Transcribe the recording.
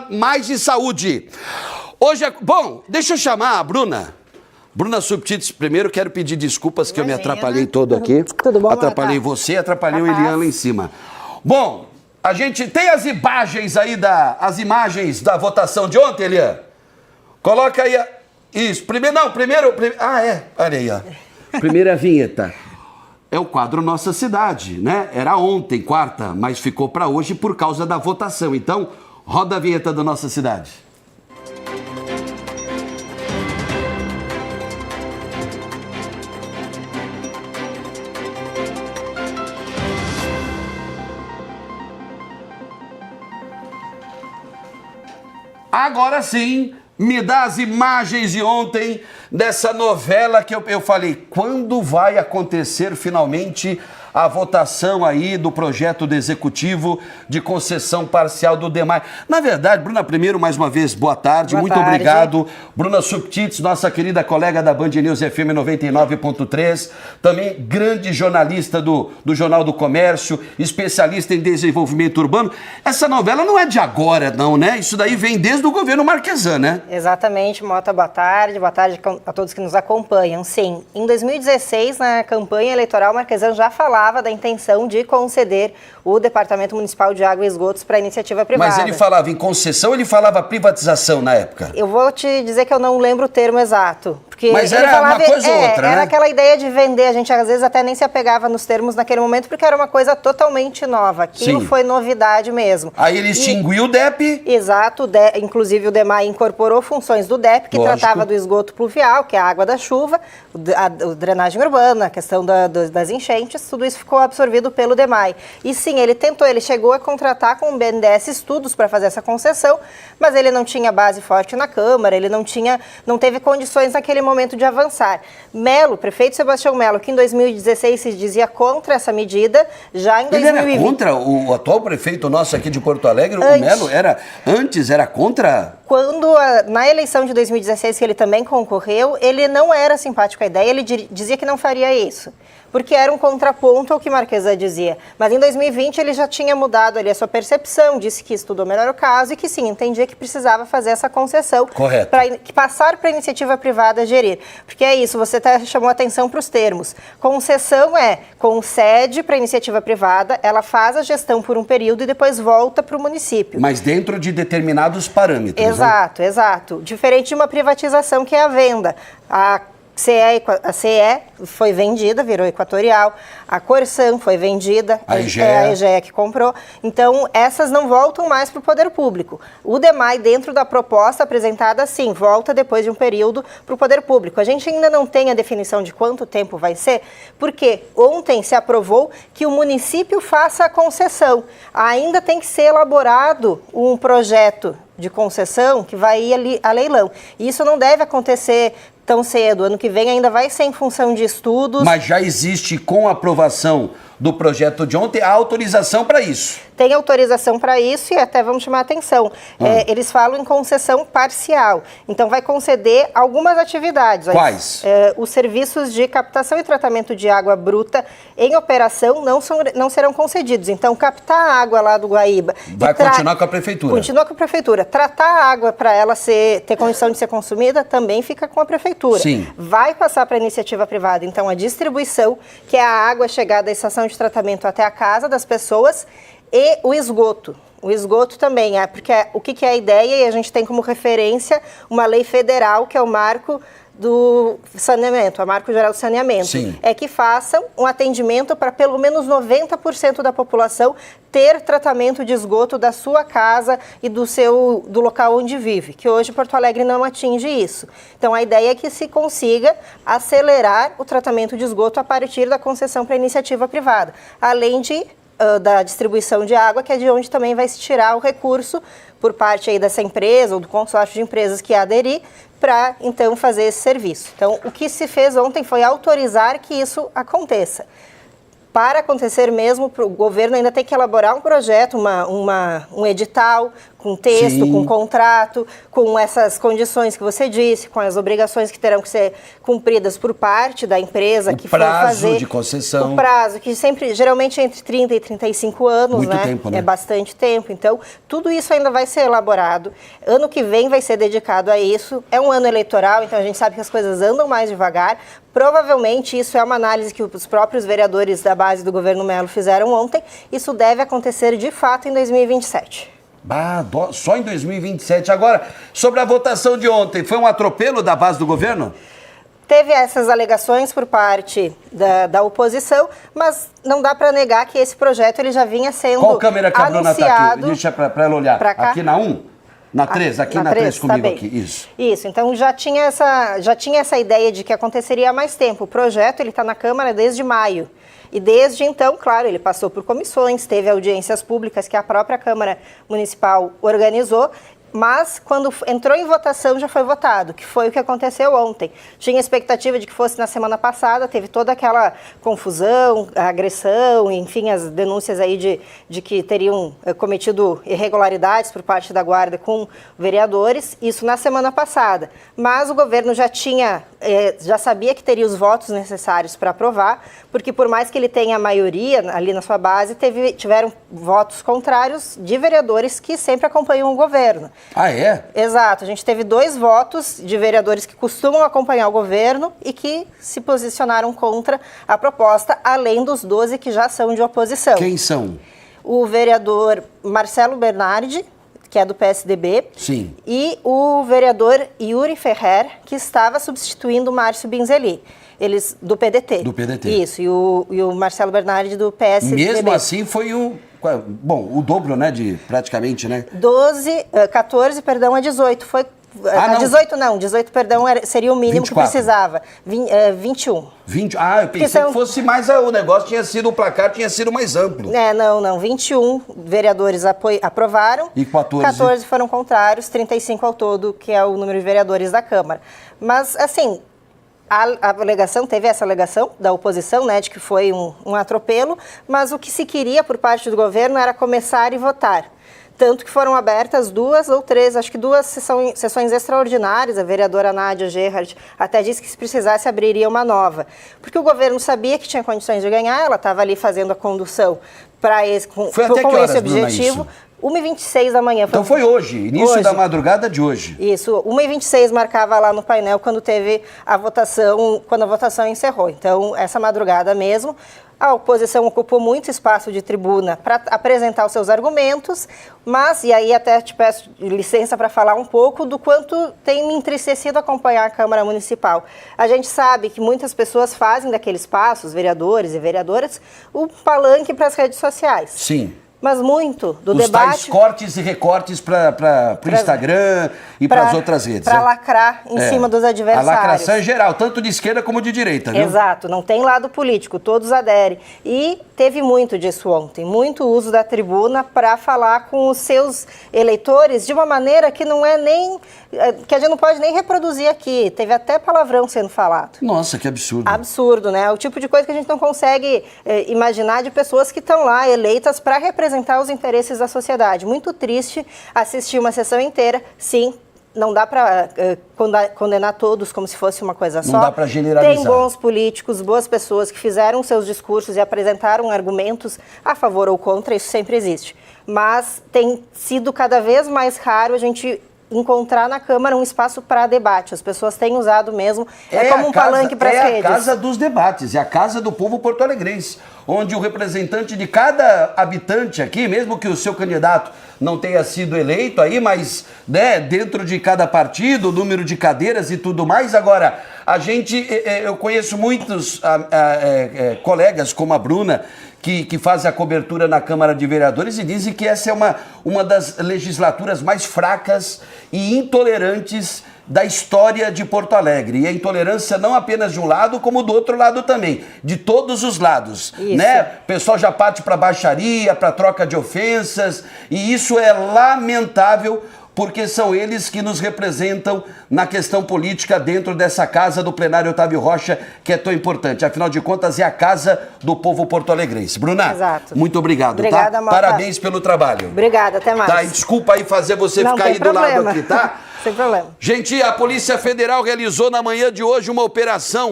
mais de saúde. Hoje é... Bom, deixa eu chamar a Bruna. Bruna Subtits, primeiro quero pedir desculpas que eu me atrapalhei todo aqui. Tudo bom, atrapalhei você, atrapalhei o Elian lá em cima. Bom, a gente tem as imagens aí da votação de ontem, Elian? Coloca aí isso. Primeiro. Ah, é. Olha aí, ó. Primeira vinheta. É o quadro Nossa Cidade, né? Era ontem, quarta, mas ficou para hoje por causa da votação. Então, roda a vinheta da Nossa Cidade. Agora sim, me dá as imagens de ontem dessa novela que eu falei, quando vai acontecer finalmente a votação aí do projeto do Executivo de concessão parcial do DEMAI. Na verdade, Bruna, primeiro, mais uma vez, boa tarde, muito obrigado. Bruna Subtits, nossa querida colega da Band News FM 99.3, também grande jornalista do Jornal do Comércio, especialista em desenvolvimento urbano. Essa novela não é de agora, não, né? Isso daí vem desde o governo Marquesan, né? Exatamente, Mota, boa tarde a todos que nos acompanham. Sim, em 2016, na campanha eleitoral, Marquesan já falava da intenção de conceder o Departamento Municipal de Água e Esgotos para a iniciativa privada. Mas ele falava em concessão ou ele falava privatização na época? Eu vou te dizer que eu não lembro o termo exato. Porque mas era falava, uma coisa ou outra, né? Era aquela ideia de vender, a gente às vezes até nem se apegava nos termos naquele momento, porque era uma coisa totalmente nova. Aquilo foi novidade mesmo. Aí ele extinguiu o DEP? Exato, inclusive o DEMAI incorporou funções do DEP, que tratava do esgoto pluvial, que é a água da chuva, a drenagem urbana, a questão das enchentes, tudo isso ficou absorvido pelo DEMAI. E sim, ele chegou a contratar com o BNDES estudos para fazer essa concessão, mas ele não tinha base forte na Câmara, ele não teve condições naquele momento de avançar. Melo, prefeito Sebastião Melo, que em 2016 se dizia contra essa medida, já em 2020... Ele era contra? O atual prefeito nosso aqui de Porto Alegre, o Melo, antes era contra? Quando, na eleição de 2016, que ele também concorreu, ele não era simpático à ideia, ele dizia que não faria isso, porque era um contraponto ao que Marquesan dizia. Mas em 2020 ele já tinha mudado ali a sua percepção, disse que estudou melhor o caso e que sim, entendia que precisava fazer essa concessão. Correto. Para passar para a iniciativa privada gerir. Porque é isso, você chamou atenção para os termos. Concessão concede para a iniciativa privada, ela faz a gestão por um período e depois volta para o município. Mas dentro de determinados parâmetros. Exato, exato. Diferente de uma privatização que é a venda. A CE foi vendida, virou Equatorial, a Corsan foi vendida, a EGEA que comprou. Então, essas não voltam mais para o poder público. O DEMAI, dentro da proposta apresentada, sim, volta depois de um período para o poder público. A gente ainda não tem a definição de quanto tempo vai ser, porque ontem se aprovou que o município faça a concessão. Ainda tem que ser elaborado um projeto de concessão que vai ir a leilão. E isso não deve acontecer tão cedo. Ano que vem ainda vai ser em função de estudos. Mas já existe, com a aprovação do projeto de ontem, a autorização para isso. Tem autorização para isso e até vamos chamar a atenção. Eles falam em concessão parcial. Então, vai conceder algumas atividades. Quais? Os serviços de captação e tratamento de água bruta em operação não serão concedidos. Então, captar a água lá do Guaíba... Vai continuar com a prefeitura. Continua com a prefeitura. Tratar a água para ela ter condição de ser consumida também fica com a prefeitura. Sim. Vai passar para a iniciativa privada. Então, a distribuição, que é a água chegada da estação de tratamento até a casa das pessoas, e o esgoto. O esgoto também, porque o que é a ideia, e a gente tem como referência uma lei federal, que é o marco do saneamento, a Marco Geral do Saneamento. Sim. É que façam um atendimento para pelo menos 90% da população ter tratamento de esgoto da sua casa e do local onde vive, que hoje Porto Alegre não atinge isso. Então, a ideia é que se consiga acelerar o tratamento de esgoto a partir da concessão para iniciativa privada, além da distribuição de água, que é de onde também vai se tirar o recurso por parte aí dessa empresa ou do consórcio de empresas que aderir para, então, fazer esse serviço. Então, o que se fez ontem foi autorizar que isso aconteça. Para acontecer mesmo, o governo ainda tem que elaborar um projeto, um edital, com texto, Sim. com contrato, com essas condições que você disse, com as obrigações que terão que ser cumpridas por parte da empresa que for fazer. O prazo de concessão. O prazo, que sempre, geralmente é entre 30 e 35 anos, Muito né? tempo, né? É bastante tempo. Então, tudo isso ainda vai ser elaborado. Ano que vem vai ser dedicado a isso. É um ano eleitoral, então a gente sabe que as coisas andam mais devagar. Provavelmente isso é uma análise que os próprios vereadores da base do governo Melo fizeram ontem. Isso deve acontecer de fato em 2027. Só em 2027. Agora, sobre a votação de ontem, foi um atropelo da base do governo? Teve essas alegações por parte da oposição, mas não dá para negar que esse projeto ele já vinha sendo Qual câmera que a Bruna está aqui? Deixa para ela olhar. Pra cá? Aqui na 1? Na 3? Aqui na 3 comigo tá aqui. Isso. Isso, então já tinha essa ideia de que aconteceria há mais tempo. O projeto ele está na Câmara desde maio. E desde então, claro, ele passou por comissões, teve audiências públicas que a própria Câmara Municipal organizou, mas quando entrou em votação já foi votado, que foi o que aconteceu ontem. Tinha expectativa de que fosse na semana passada, teve toda aquela confusão, a agressão, enfim, as denúncias aí de que teriam cometido irregularidades por parte da Guarda com vereadores, isso na semana passada. Mas o governo já sabia que teria os votos necessários para aprovar, porque por mais que ele tenha a maioria ali na sua base, tiveram votos contrários de vereadores que sempre acompanham o governo. Ah, é? Exato. A gente teve 2 votos de vereadores que costumam acompanhar o governo e que se posicionaram contra a proposta, além dos 12 que já são de oposição. Quem são? O vereador Marcelo Bernardi, que é do PSDB. Sim. E o vereador Yuri Ferrer, que estava substituindo o Márcio Binzeli. Eles, do PDT. Do PDT. Isso, e o Marcelo Bernardi do PSDB. Mesmo assim foi o dobro, né, praticamente, né? 14, perdão, a 18. Foi, não. 18 não, 18, perdão, seria o mínimo 24. que precisava. 21. 20, eu pensei que fosse mais, o negócio tinha sido, o placar tinha sido mais amplo. Não, 21 vereadores aprovaram. E 14? 14 foram contrários, 35 ao todo, que é o número de vereadores da Câmara. Mas, assim, teve essa alegação da oposição, né, de que foi um atropelo, mas o que se queria por parte do governo era começar e votar. Tanto que foram abertas 2 ou 3, acho que 2 sessões extraordinárias. A vereadora Nádia Gerhardt até disse que se precisasse abriria uma nova. Porque o governo sabia que tinha condições de ganhar, ela estava ali fazendo a condução com esse objetivo. 1h26 da manhã. Então foi hoje, início da madrugada de hoje. Isso, 1h26 marcava lá no painel quando teve a votação, quando a votação encerrou. Então, essa madrugada mesmo, a oposição ocupou muito espaço de tribuna para apresentar os seus argumentos, mas, e aí até te peço licença para falar um pouco do quanto tem me entristecido acompanhar a Câmara Municipal. A gente sabe que muitas pessoas fazem daquele espaço, os vereadores e vereadoras, o palanque para as redes sociais. Sim. Mas muito do Os debate... tais cortes e recortes para o Instagram e para as outras redes. Para lacrar em cima dos adversários. A lacração é geral, tanto de esquerda como de direita, viu? Exato, não tem lado político, todos aderem. E teve muito disso ontem, muito uso da tribuna para falar com os seus eleitores de uma maneira que não é nem... que a gente não pode nem reproduzir aqui. Teve até palavrão sendo falado. Nossa, que absurdo. Absurdo, né? O tipo de coisa que a gente não consegue imaginar de pessoas que estão lá eleitas para representar os interesses da sociedade. Muito triste assistir uma sessão inteira, sim. Não dá para condenar todos como se fosse uma coisa só. Não dá para generalizar. Tem bons políticos, boas pessoas que fizeram seus discursos e apresentaram argumentos a favor ou contra, isso sempre existe. Mas tem sido cada vez mais raro a gente encontrar na Câmara um espaço para debate. As pessoas têm usado mesmo, como um palanque para as redes. É a casa dos debates, é a casa do povo porto-alegrense, onde o representante de cada habitante aqui, mesmo que o seu candidato não tenha sido eleito aí, mas né, dentro de cada partido, o número de cadeiras e tudo mais. Agora, eu conheço muitos colegas como a Bruna, que faz a cobertura na Câmara de Vereadores e dizem que essa é uma das legislaturas mais fracas e intolerantes da história de Porto Alegre. E a intolerância não apenas de um lado, como do outro lado também, de todos os lados. Né? O pessoal já parte para baixaria, para troca de ofensas, e isso é lamentável, porque são eles que nos representam na questão política dentro dessa casa do plenário Otávio Rocha, que é tão importante. Afinal de contas, é a casa do povo porto-alegrense. Bruna, Exato. muito obrigado, Obrigada, tá? Mota. Parabéns pelo trabalho. Obrigada, até mais. Tá, e desculpa aí fazer você Não ficar tem aí do lado problema. aqui, tá? Sem problema. Gente, a Polícia Federal realizou na manhã de hoje uma operação